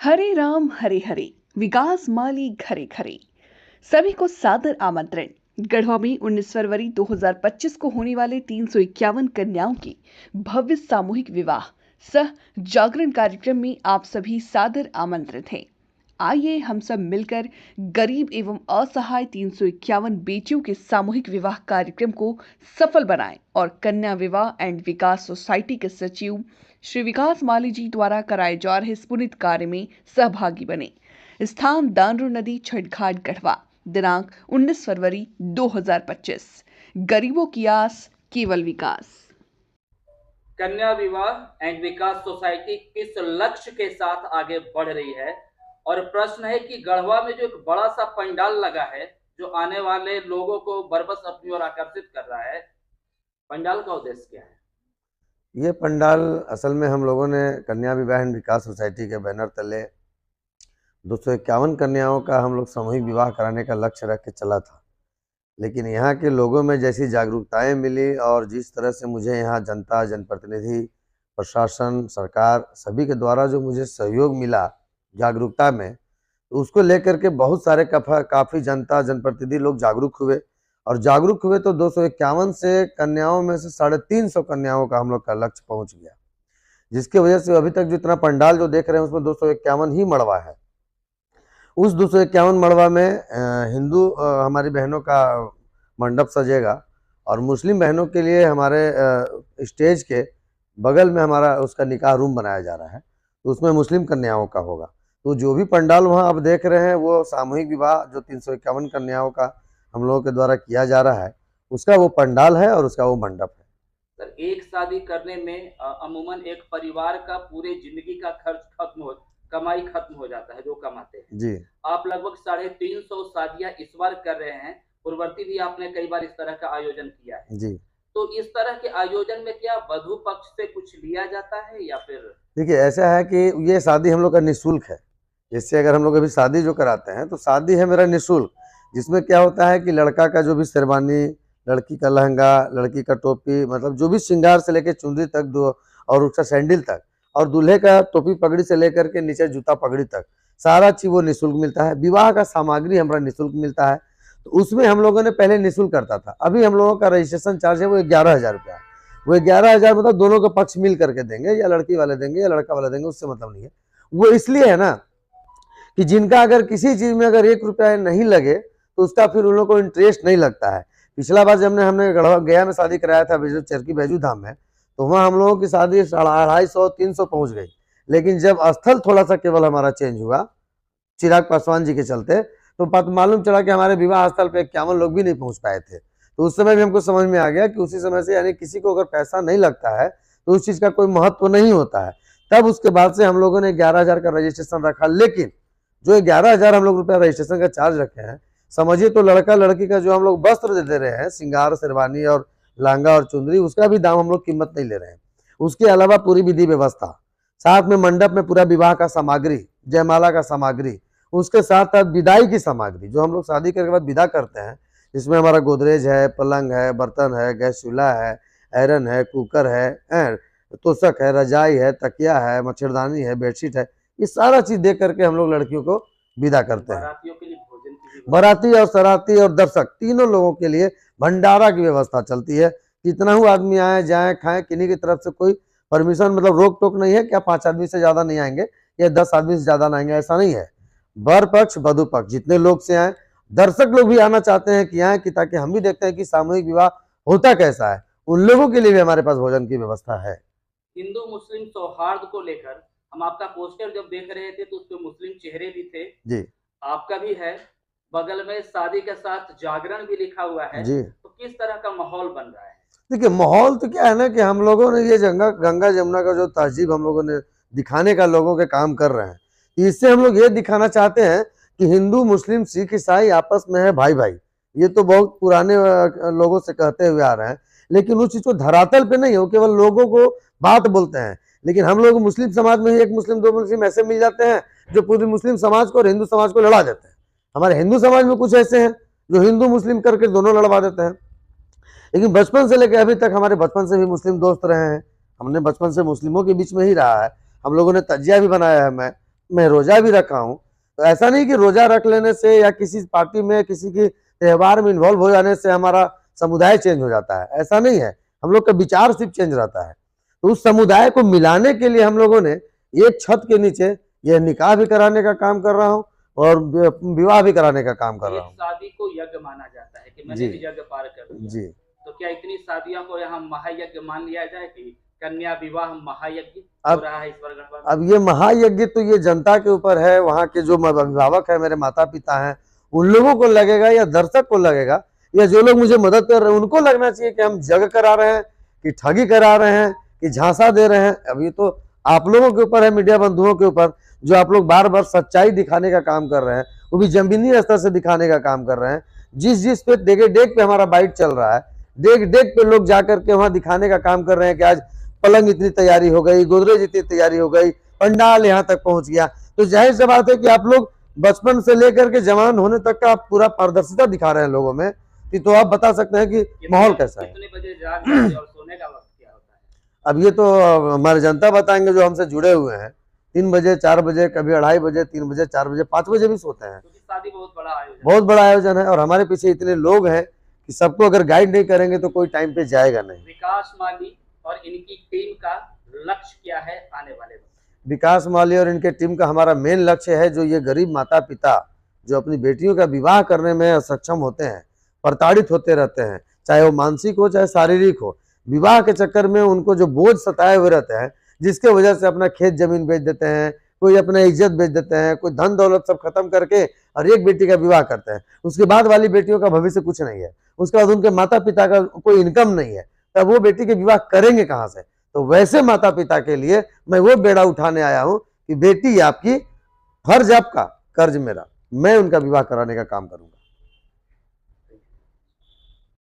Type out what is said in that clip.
हरे राम हरे हरे, विकास माली घरे घरे। सभी को सादर आमंत्रण। गढ़वा में 19 फरवरी 2025 को होने वाले 351 कन्याओं की भव्य सामूहिक विवाह सह जागरण कार्यक्रम में आप सभी सादर आमंत्रित हैं। आइए हम सब मिलकर गरीब एवं असहाय 351 बेटियों के सामूहिक विवाह कार्यक्रम को सफल बनाएं और कन्या विवाह एंड विकास सोसाइटी के सचिव श्री विकास माली जी द्वारा कराए जा रहे इस पुनित कार्य में सहभागी बने। स्थान दानरू नदी छठ घाट गढ़वा। दिनांक 19 फरवरी 2025। गरीबों की आस केवल विकास। कन्या विवाह एंड विकास सोसाइटी किस लक्ष्य के साथ आगे बढ़ रही है, और प्रश्न है कि गढ़वा में जो एक बड़ा सा पंडाल लगा है जो आने वाले लोगों को बरबस अपनी ओर आकर्षित कर रहा है, पंडाल का उद्देश्य क्या है? ये पंडाल असल में हम लोगों ने कन्या विवाह एंड विकास सोसाइटी के बैनर तले 251 कन्याओं का हम लोग सामूहिक विवाह कराने का लक्ष्य रख के चला था। लेकिन यहाँ के लोगों में जैसी जागरूकताएं मिली और जिस तरह से मुझे यहाँ जनता, जनप्रतिनिधि, प्रशासन, सरकार सभी के द्वारा जो मुझे सहयोग मिला जागरूकता में, तो उसको लेकर के बहुत सारे काफ़ी जनता, जनप्रतिनिधि लोग जागरूक हुए। और जागरूक हुए तो 251 से कन्याओं में से 350 कन्याओं का हम लोग का लक्ष्य पहुंच गया, जिसकी वजह से अभी तक जितना पंडाल जो देख रहे हैं उसमें 251 ही मड़वा है। उस 251 मड़वा में हिंदू हमारी बहनों का मंडप सजेगा और मुस्लिम बहनों के लिए हमारे स्टेज के बगल में हमारा उसका निकाह रूम बनाया जा रहा है, तो उसमें मुस्लिम कन्याओं का होगा। तो जो भी पंडाल वहाँ आप देख रहे हैं वो सामूहिक विवाह जो 351 कन्याओं का हम लोगों के द्वारा किया जा रहा है, उसका वो पंडाल है और उसका वो मंडप है। सर, एक शादी करने में अमूमन एक परिवार का पूरे जिंदगी का खर्च कमाई खत्म हो जाता है जो कमाते हैं जी। आप लगभग 350 शादियां इस बार कर रहे हैं। पूर्ववर्ती भी आपने कई बार इस तरह का आयोजन किया है जी। तो इस तरह के आयोजन में क्या वधू पक्ष से कुछ लिया जाता है या फिर? देखिए, ऐसा है कि ये शादी हम लोग का निःशुल्क है। जैसे अगर हम लोग अभी शादी जो कराते हैं तो शादी है मेरा निःशुल्क, जिसमें क्या होता है कि लड़का का जो भी शेरवानी, लड़की का लहंगा, लड़की का टोपी, मतलब जो भी श्रृंगार से लेकर चुनरी तक दो और उसका सैंडल तक, और दूल्हे का टोपी पगड़ी से लेकर के नीचे जूता पगड़ी तक सारा चीज़ वो निःशुल्क मिलता है। विवाह का सामग्री हमारा निःशुल्क मिलता है। तो उसमें हम लोगों ने पहले निःशुल्क करता था, अभी हम लोगों का रजिस्ट्रेशन चार्ज है वो 11,000 रुपया है। वो 11,000 मतलब दोनों का पक्ष मिल करके देंगे, या लड़की वाले देंगे या लड़का वाले देंगे, उससे मतलब नहीं है। वो इसलिए है ना कि जिनका अगर किसी चीज़ में अगर 1 रुपया नहीं लगे तो उसका फिर उन लोगों को इंटरेस्ट नहीं लगता है। पिछला बार जब हमने गढ़वा गया में शादी कराया था चरकी बैजू धाम में, तो वहाँ हम लोगों की शादी 250-300 पहुँच गई। लेकिन जब स्थल थोड़ा सा केवल हमारा चेंज हुआ चिराग पासवान जी के चलते, तो मालूम चला कि हमारे विवाह स्थल पे 51 लोग भी नहीं पहुँच पाए थे। तो उस समय भी हमको समझ में आ गया कि उसी समय से यानी किसी को अगर पैसा नहीं लगता है तो उस चीज़ का कोई महत्व नहीं होता है। तब उसके बाद से हम लोगों ने 11,000 का रजिस्ट्रेशन रखा। लेकिन जो 11,000 हम लोग रुपया रजिस्ट्रेशन का चार्ज रखे हैं, समझिए तो लड़का लड़की का जो हम लोग वस्त्र दे रहे हैं, श्रृंगार, शेरवानी और लहंगा और चुंदरी, उसका भी दाम हम लोग कीमत नहीं ले रहे हैं। उसके अलावा पूरी विधि व्यवस्था, साथ में मंडप में पूरा विवाह का सामग्री, जयमाला का सामग्री, उसके साथ साथ विदाई की सामग्री जो हम लोग शादी करने के बाद विदा करते हैं, जिसमें हमारा गोदरेज है, पलंग है, बर्तन है, गैस चूल्हा है, आयरन है, कुकर है, तोशक है, रजाई है, तकिया है, मच्छरदानी है, बेडशीट है, ये सारा चीज दे करके हम लोग लड़कियों को विदा करते हैं। बारातियों के लिए भोजन की बाराती और सराती और दर्शक तीनों लोगों के लिए भंडारा की व्यवस्था चलती है। कितना ही आदमी आए जाए खाएं, किन्हीं की तरफ से कोई परमिशन मतलब रोक टोक नहीं है क्या 5 आदमी से ज्यादा नहीं आएंगे या 10 आदमी से ज्यादा नहीं आएंगे, ऐसा नहीं है। वर पक्ष वधु पक्ष जितने लोग से आए, दर्शक लोग भी आना चाहते हैं कि आए कि ताकि हम भी देखते हैं कि सामूहिक विवाह होता कैसा है, उन लोगों के लिए भी हमारे पास भोजन की व्यवस्था है। हिंदू मुस्लिम सौहार्द को लेकर हम आपका पोस्टर जब देख रहे थे तो उसपे मुस्लिम चेहरे भी थे जी, आपका भी है, बगल में शादी के साथ जागरण भी लिखा हुआ है जी। तो किस तरह का माहौल बन रहा है? देखिए, माहौल तो क्या है ना कि हम लोगों ने ये गंगा जमुना का जो तहजीब हम लोगों ने दिखाने का लोगों के काम कर रहे हैं, इससे हम लोग ये दिखाना चाहते हैं कि हिंदू, मुस्लिम, सिख, ईसाई आपस में है भाई भाई। ये तो बहुत पुराने लोगों से कहते हुए आ रहे हैं, लेकिन उस चीज को धरातल पे नहीं हो, केवल लोगों को बात बोलते हैं। लेकिन हम लोग मुस्लिम समाज में ही एक मुस्लिम, 2 मुस्लिम ऐसे मिल जाते हैं जो पूरी मुस्लिम समाज को और हिंदू समाज को लड़ा देते हैं। हमारे हिंदू समाज में कुछ ऐसे हैं जो हिंदू मुस्लिम करके दोनों लड़वा देते हैं। लेकिन बचपन से लेकर अभी तक हमारे बचपन से भी मुस्लिम दोस्त रहे हैं, हमने बचपन से मुस्लिमों के बीच में ही रहा है। हम लोगों ने तजिया भी बनाया है, मैं मैं रोजा भी रखा हूँ। तो ऐसा नहीं कि रोजा रख लेने से या किसी पार्टी में किसी की त्योहार में इन्वॉल्व हो जाने से हमारा समुदाय चेंज हो जाता है, ऐसा नहीं है। हम लोग का विचार सिर्फ चेंज रहता है। तो उस समुदाय को मिलाने के लिए हम लोगों ने एक छत के नीचे यह निकाह भी कराने का काम कर रहा हूँ और विवाह भी कराने का काम कर रहा हूँ। शादी को यज्ञ माना जाता है कि मैंने जी। भी यज्ञ पार कर दिया। जी। तो क्या इतनी शादियों को यहाँ महायज्ञ मान लिया जाए कि कन्या विवाह महायज्ञ हो रहा है इस बार गढ़वा में? अब ये महायज्ञ तो ये जनता के ऊपर है, वहाँ के जो अभिभावक है, मेरे माता पिता हैं, उन लोगों को लगेगा या दर्शक को लगेगा या जो लोग मुझे मदद कर रहे हैं उनको लगना चाहिए कि हम जग करा रहे हैं कि ठगी करा रहे हैं कि झांसा दे रहे हैं। अब ये तो आप लोगों के ऊपर है, मीडिया बंधुओं के ऊपर, जो आप लोग बार बार सच्चाई दिखाने का काम कर रहे हैं, वो भी जमीनी स्तर से दिखाने का काम कर रहे हैं। जिस पे डेग पे हमारा बाइट चल रहा है, डेग पे लोग जाकर के वहां दिखाने का काम कर रहे हैं कि आज पलंग इतनी तैयारी हो गई, गोदरेज इतनी तैयारी हो गई, पंडाल यहाँ तक पहुंच गया। तो जाहिर सी बात है कि आप लोग बचपन से लेकर के जवान होने तक का आप पूरा पारदर्शिता दिखा रहे हैं लोगों में, तो आप बता सकते हैं कि माहौल कैसा है। कितने बजे जाग जाते हैं और सोने का वक्त क्या होता है? अब ये तो हमारे जनता बताएंगे जो हमसे जुड़े हुए हैं। 3 बजे 4 बजे, कभी 2:30 बजे, 3 बजे, 4 बजे, 5 बजे भी सोते हैं। क्योंकि शादी बहुत बड़ा आयोजन बहुत बड़ा आयोजन है और हमारे पीछे इतने लोग हैं कि सबको अगर गाइड नहीं करेंगे तो कोई टाइम पे जाएगा नहीं। विकास माली और इनकी टीम का लक्ष्य क्या है आने वाले वक्त? विकास माली और इनके टीम का हमारा मेन लक्ष्य है, जो ये गरीब माता पिता जो अपनी बेटियों का विवाह करने में असक्षम होते हैं, प्रताड़ित होते रहते हैं, चाहे वो मानसिक हो चाहे शारीरिक हो, विवाह के चक्कर में उनको जो बोझ सताए हुए रहते हैं, जिसके वजह से अपना खेत जमीन बेच देते हैं, कोई अपना इज्जत बेच देते हैं, कोई धन दौलत सब खत्म करके और एक बेटी का विवाह करते हैं। उसके बाद वाली बेटियों का भविष्य कुछ नहीं है, उसके बाद उनके माता पिता का कोई इनकम नहीं है, तब वो बेटी के विवाह करेंगे कहाँ से? तो वैसे माता पिता के लिए मैं वो बेड़ा उठाने आया हूँ कि बेटी आपकी, फर्ज आपका, कर्ज मेरा, मैं उनका विवाह कराने का काम करूंगा।